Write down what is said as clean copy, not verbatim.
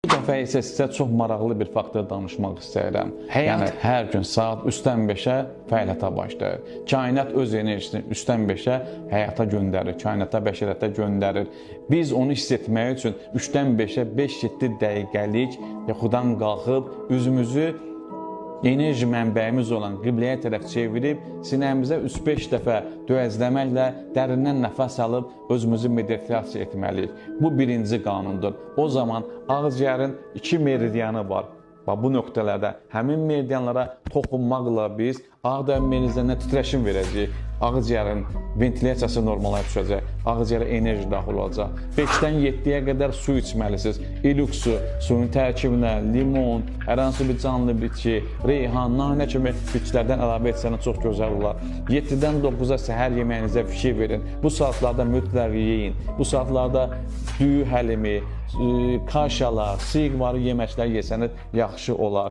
Bu dəfə isə sizə çox maraqlı bir faktor danışmaq istəyirəm. Yəni, hər gün saat 3-dən 5-ə fəaliyyətə başlayır. Kainat öz enerjisini 3-dən 5-ə həyata göndərir, kainata, bəşəriyyətə göndərir. Biz onu hiss etmək üçün 3-dən 5-ə 5-7 dəqiqəlik yuxudan qalxıb, üzümüzü enerji mənbəyimiz olan qibləyə tərəf çevirib, sinəmizə 3-5 dəfə döyəcləməklə dərindən nəfəs alıb özümüzü meditasiya etməliyik. Bu birinci qanundur. O zaman ağciyərin 2 meridianı var. Bu nöqtələrdə həmin meridianlara toxunmaqla biz ağda meridianına titreşim verəcəyik. Ağciyərin ventilyasiyası normala düşəcək, ağciyərə enerji daxil olacaq. 5-dən 7-yə qədər su içməlisiniz. İlük su, suyun tərkibinə limon, hər hansı bir canlı bitki, reyhan, nanə kimi bitkilərdən əlavə etsəniz çox gözəl olar. 7-dən 9-a səhər yeməyinizə fikir verin. Bu saatlarda mütləq yeyin. Bu saatlarda düyü həlimi, kaşalar, sıyıq varı yeməklər yesəniz yaxşı olar.